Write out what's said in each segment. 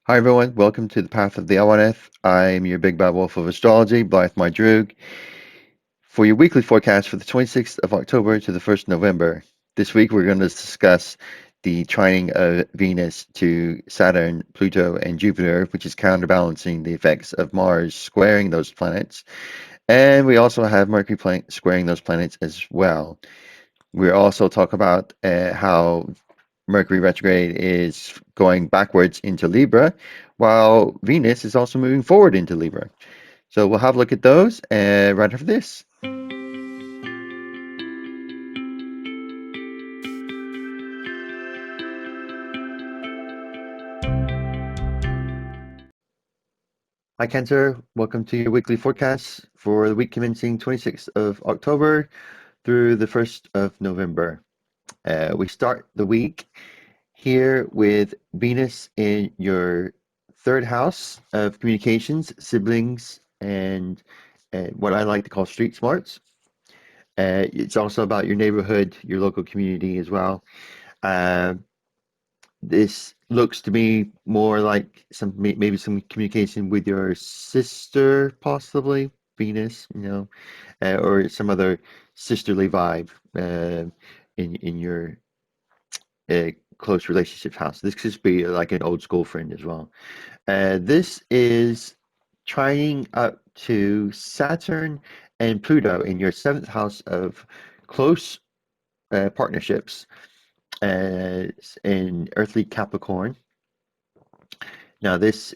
Hi everyone, welcome to the Path of the Awenydd. I'm your big bad wolf of astrology, Blythe My Droog, for your weekly forecast for the 26th of October to the 1st of November. This week we're going to discuss the trining of Venus to Saturn, Pluto, and Jupiter, which is counterbalancing the effects of Mars squaring those planets. And we also have Mercury squaring those planets as well. We'll also talk about how Mercury retrograde is going backwards into Libra, while Venus is also moving forward into Libra. So we'll have a look at those right after this. Hi Cancer, welcome to your weekly forecast for the week commencing 26th of October through the 1st of November. We start the week here with Venus in your third house of communications, siblings, and what I like to call street smarts. It's also about your neighborhood, your local community as well. Uh, this looks to me more like maybe some communication with your sister, possibly Venus, or some other sisterly vibe in your close relationship house. This could be like an old school friend as well. This is trying up to Saturn and Pluto in your seventh house of close partnerships in earthly Capricorn. Now, this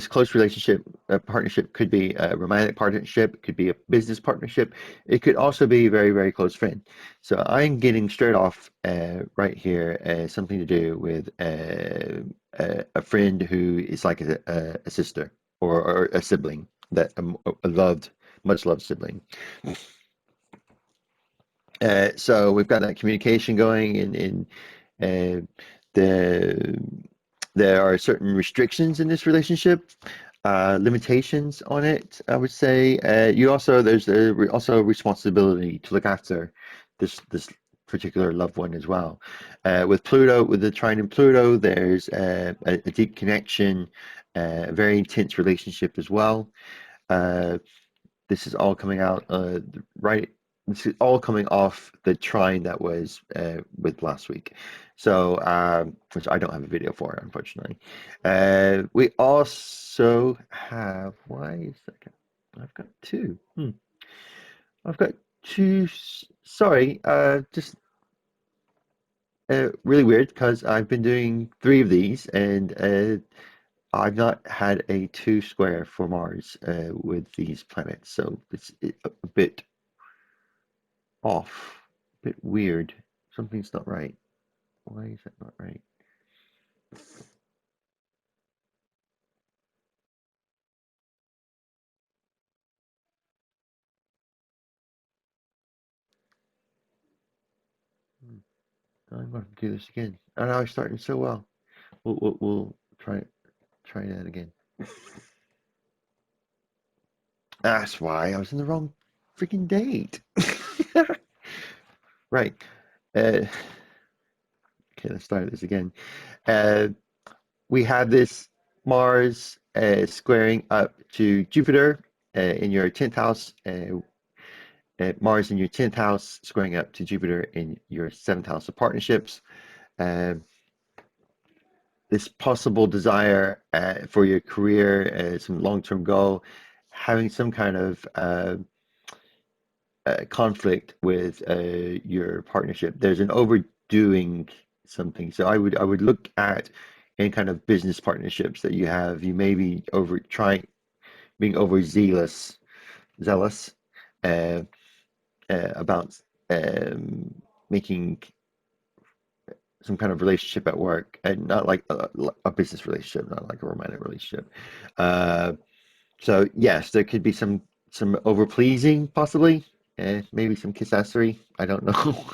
close relationship partnership could be a romantic partnership, it could be a business partnership, it could also be a very, very close friend. So I'm getting straight off right here something to do with a friend who is like a sister or a sibling that a much loved sibling. So we've got that communication going in uh, the there are certain restrictions in this relationship, limitations on it, I would say. There's also a responsibility to look after this particular loved one as well. With Pluto, with the trine in Pluto, there's a deep connection, a very intense relationship as well. Uh, this is all coming out right. This is all coming off the trine that was with last week. So, which I don't have a video for, unfortunately. We also have. Why is that? I've got two. I've got two. Sorry, just really weird because I've been doing three of these and I've not had a two square for Mars with these planets, so it's a bit off, a bit weird. Something's not right. Why is that not right? Hmm. I'm going to do this again. Oh, no, I'm starting so well. We'll try that again. That's why I was in the wrong freaking date. Right. Uh, okay, let's start this again. Uh, we have this Mars squaring up to Jupiter in your 10th house. Mars in your 10th house squaring up to Jupiter in your 7th house of partnerships. Uh, this possible desire for your career, some long-term goal, having some kind of conflict with your partnership. There's an overdoing something. So I would look at any kind of business partnerships that you have. You may be being zealous uh, about um, making some kind of relationship at work, and not like a business relationship, not like a romantic relationship. Uh, so yes, there could be some over pleasing, possibly, maybe some kissery. I don't know.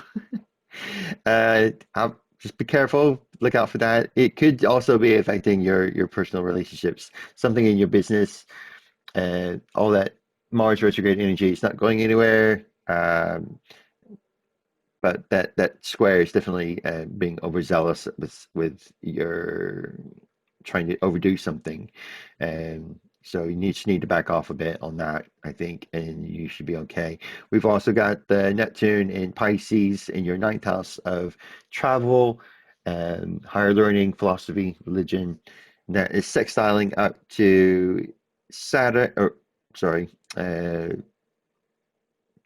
Just be careful. Look out for that. It could also be affecting your personal relationships, something in your business, all that Mars retrograde energy is not going anywhere. But that square is definitely being overzealous with your trying to overdo something. So you just need to back off a bit on that, I think, and you should be okay. We've also got the Neptune in Pisces in your ninth house of travel, higher learning, philosophy, religion. That is sextiling up to Saturn, or sorry,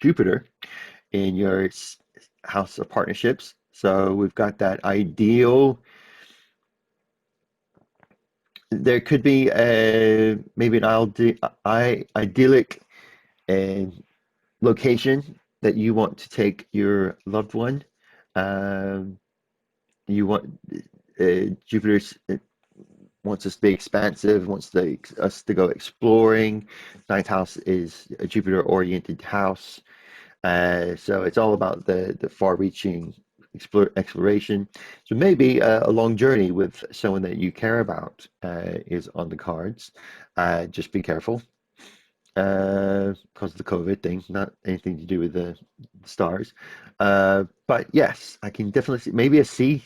Jupiter in your house of partnerships. So we've got that ideal. There could be maybe an idyllic uh, location that you want to take your loved one. Um, you want Jupiter wants us to be expansive, us to go exploring. Ninth house is a Jupiter-oriented house. So it's all about the far-reaching exploration. So maybe a long journey with someone that you care about is on the cards. Just be careful because of the COVID thing, not anything to do with the stars. But yes, I can definitely see maybe a sea.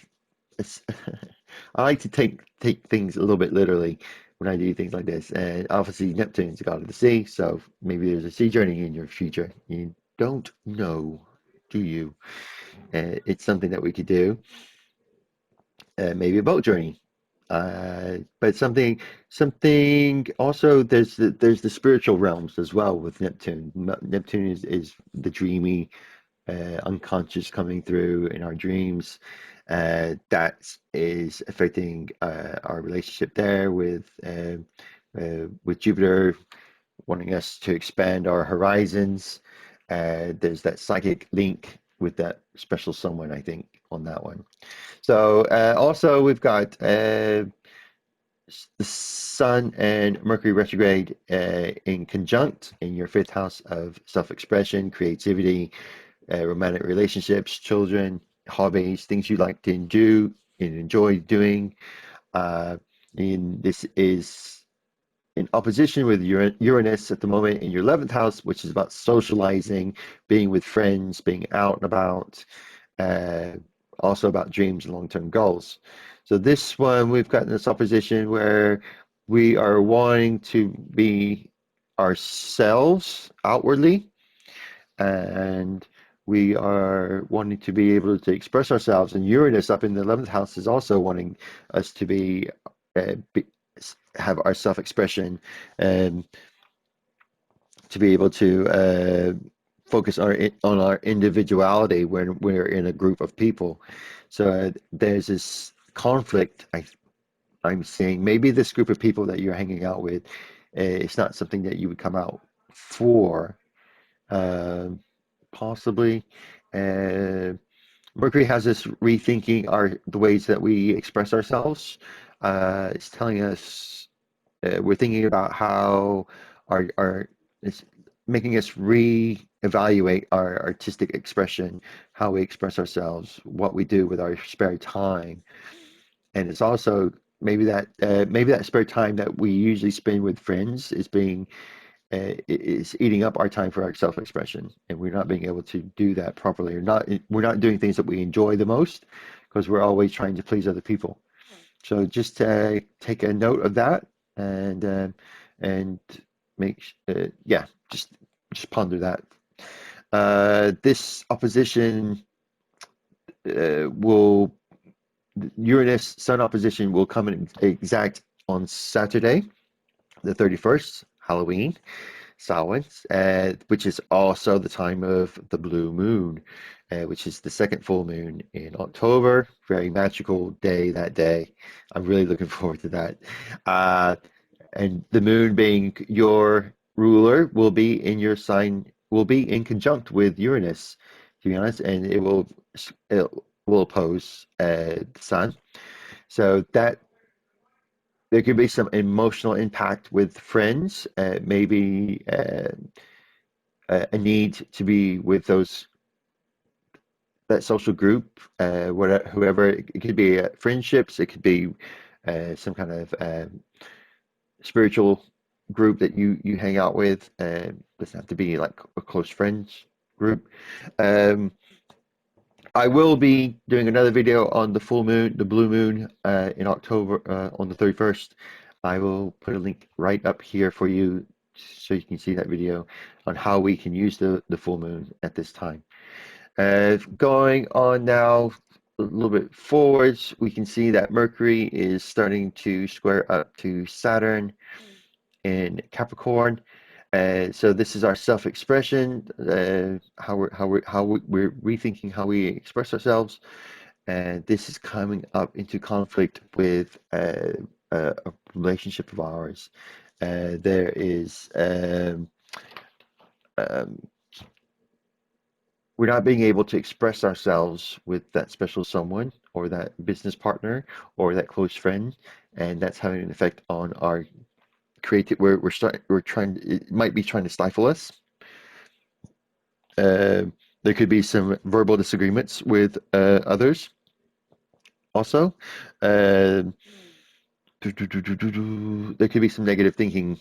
I like to take things a little bit literally when I do things like this. And obviously, Neptune's the god of the sea, so maybe there's a sea journey in your future. You don't know, do you? It's something that we could do. Maybe a boat journey. But something also there's the spiritual realms as well with Neptune. Neptune is the dreamy, unconscious coming through in our dreams. That is affecting our relationship there with Jupiter wanting us to expand our horizons. There's that psychic link with that special someone, I think, on that one. So also we've got the Sun and Mercury retrograde in conjunct in your fifth house of self-expression, creativity, romantic relationships, children, hobbies, things you like to do and enjoy doing. Uh, and this is in opposition with Uranus at the moment in your 11th house, which is about socializing, being with friends, being out and about, uh, also about dreams and long-term goals. So this one, we've got this opposition where we are wanting to be ourselves outwardly, and we are wanting to be able to express ourselves. And Uranus up in the 11th house is also wanting us to be have our self-expression and to be able to focus on our individuality when we're in a group of people. So there's this conflict I'm seeing. Maybe this group of people that you're hanging out with, it's not something that you would come out for, uh, possibly. Uh, Mercury has us rethinking the ways that we express ourselves. It's telling us we're thinking about how our it's making us re-evaluate our artistic expression, how we express ourselves, what we do with our spare time, and it's also maybe that spare time that we usually spend with friends is eating up our time for our self-expression, and we're not being able to do that properly, or not we're not doing things that we enjoy the most because we're always trying to please other people. So just take a note of that and yeah, just ponder that. This opposition will Uranus Sun opposition will come in exact on Saturday, the 31st, Halloween. Samhain, which is also the time of the blue moon, which is the second full moon in October. Very magical day that day. I'm really looking forward to that. Uh, and the moon being your ruler will be in your sign, will be in conjunct with Uranus, to be honest, and it will oppose the sun. So that there could be some emotional impact with friends, maybe a need to be with that social group, whatever, whoever. It could be friendships, it could be some kind of spiritual group that you hang out with. Doesn't have to be like a close friends group. Um, I will be doing another video on the full moon, the blue moon, in October, on the 31st. I will put a link right up here for you so you can see that video on how we can use the full moon at this time. Going on now a little bit forwards, we can see that Mercury is starting to square up to Saturn in Capricorn. So this is our self-expression, we're rethinking how we express ourselves, and this is coming up into conflict with a relationship of ours. There is um, we're not being able to express ourselves with that special someone or that business partner or that close friend, and that's having an effect on our creative. We're trying. It might be trying to stifle us. Uh, there could be some verbal disagreements with others. Also, uh, there could be some negative thinking.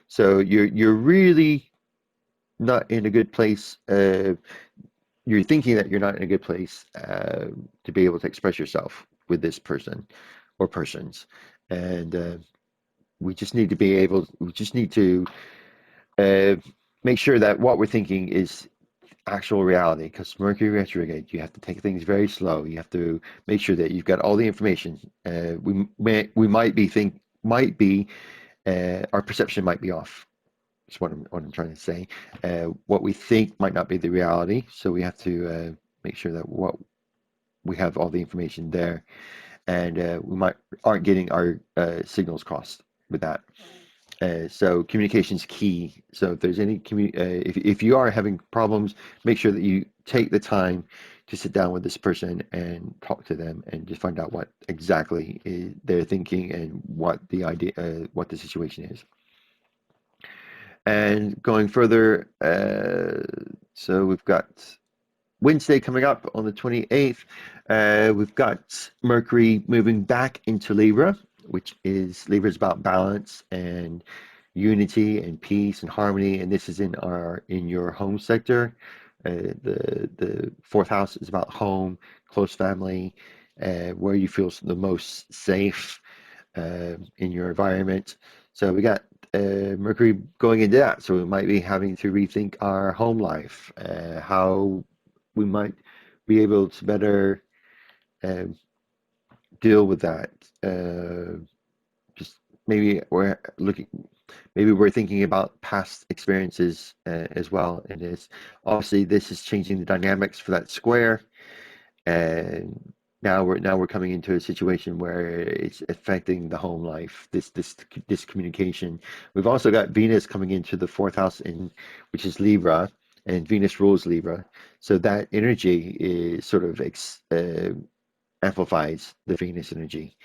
So you're really not in a good place. You're thinking that you're not in a good place to be able to express yourself with this person or persons, and we just need to be able. We just need to uh, make sure that what we're thinking is actual reality. Because Mercury retrograde, you have to take things very slow. You have to make sure that you've got all the information. We might be our perception might be off. Is what I'm trying to say. What we think might not be the reality, so we have to make sure that what we have all the information there, and we might aren't getting our signals crossed with that. So communication is key. So if there's any if you are having problems, make sure that you take the time to sit down with this person and talk to them and just find out what exactly they're thinking and what the situation is. And going further, so we've got Wednesday coming up on the 28th. We've got Mercury moving back into Libra, which is Libra is about balance and unity and peace and harmony, and this is in your home sector. The fourth house is about home, close family, where you feel the most safe in your environment. So we got Mercury going into that. So we might be having to rethink our home life, how we might be able to better um, deal with that. Just maybe we're thinking about past experiences as well. And it's obviously this is changing the dynamics for that square, and now we're coming into a situation where it's affecting the home life. This communication. We've also got Venus coming into the fourth house which is Libra, and Venus rules Libra. So that energy is sort of amplifies the Venus energy.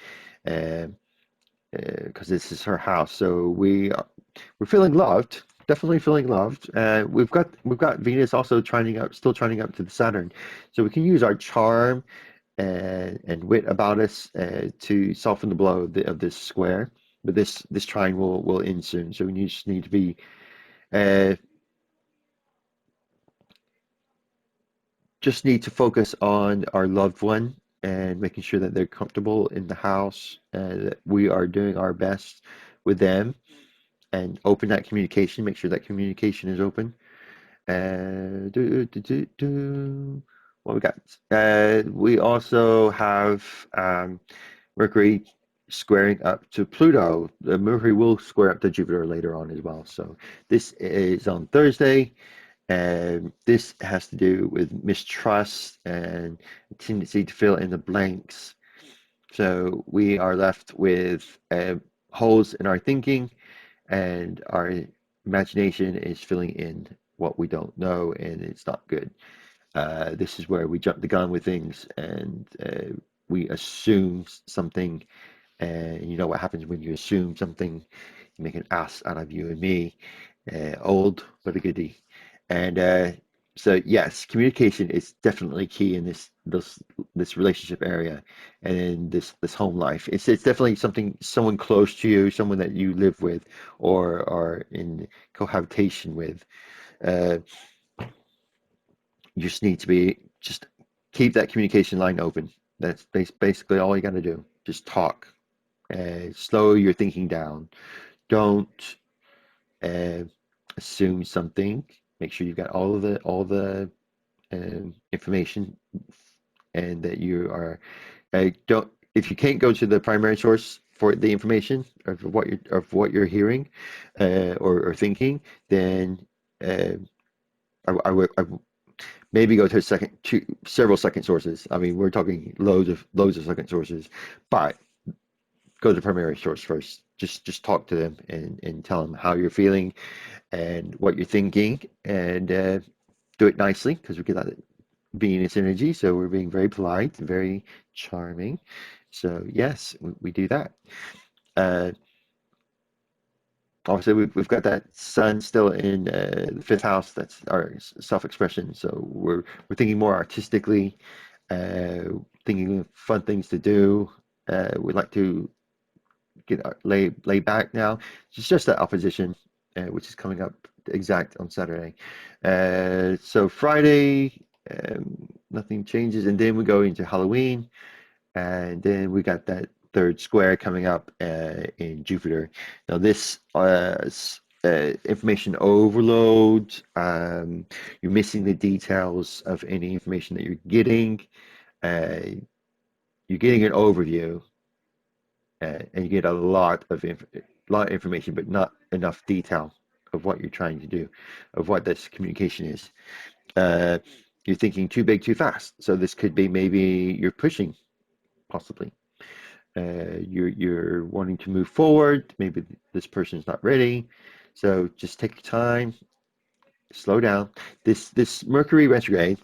Um, because this is her house. So we're feeling loved, definitely feeling loved. We've got Venus also still trining up to the Saturn, so we can use our charm and wit about us to soften the blow of this square. But this trine will end soon, so just need to be uh, just need to focus on our loved one and making sure that they're comfortable in the house, and that we are doing our best with them and open that communication. Make sure that communication is open. What we got? We also have Mercury squaring up to Pluto. The Mercury will square up to Jupiter later on as well. So this is on Thursday, and this has to do with mistrust and a tendency to fill in the blanks. So we are left with holes in our thinking, and our imagination is filling in what we don't know, and it's not good. This is where we jump the gun with things, and we assume something, and you know what happens when you assume something. You make an ass out of you and me. Old but a goodie. And so yes, communication is definitely key in this relationship area and in this home life. It's definitely someone close to you, someone that you live with or are in cohabitation with. Uh, you just need to be just keep that communication line open. That's basically all you got to do. Just talk. Slow your thinking down. Don't uh, assume something. Make sure you've got all the information, and that you are don't. If you can't go to the primary source for the information of what you're hearing or thinking, then uh, I would maybe go to several second sources. I mean, we're talking loads of second sources, but go to the primary source first. Just talk to them and tell them how you're feeling and what you're thinking, and do it nicely, because we get that Venus energy. So we're being very polite, very charming. So yes, we do that. Uh, Obviously, we've got that sun still in the fifth house. That's our self-expression. So we're thinking more artistically, uh, thinking of fun things to do. We like to get lay back now. It's just that opposition, which is coming up exact on Saturday. So Friday, nothing changes, and then we go into Halloween, and then we got that third square coming up in Jupiter. Now this information overload. You're missing the details of any information that you're getting. Uh, you're getting an overview, and you get a lot of information, but not enough detail of what you're trying to do, of what this communication is. Uh, you're thinking too big, too fast. So this could be maybe you're pushing, possibly. You're wanting to move forward. Maybe this person's not ready. So just take your time, slow down. This Mercury retrograde.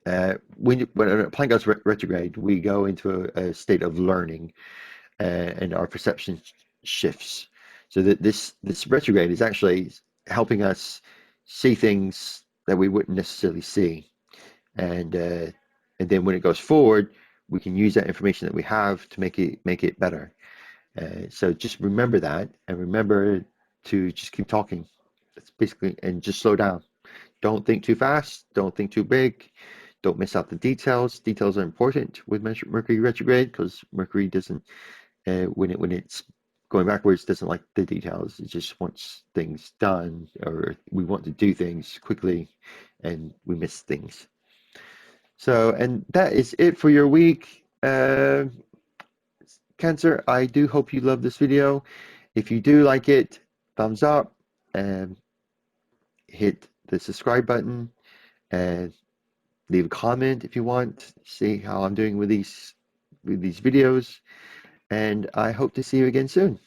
When a planet goes retrograde, we go into a state of learning, and our perception shifts. So that this retrograde is actually helping us see things that we wouldn't necessarily see, and uh, and then when it goes forward, we can use that information that we have to make it better. So just remember that, and remember to just keep talking. That's basically, and just slow down. Don't think too fast. Don't think too big. Don't miss out the details. Details are important with Mercury retrograde, because Mercury doesn't when it's going backwards, doesn't like the details. It just wants things done, or we want to do things quickly, and we miss things. So, and that is it for your week, Cancer. I do hope you love this video. If you do like it, thumbs up, and hit the subscribe button, and leave a comment if you want. See how I'm doing with these videos, and I hope to see you again soon.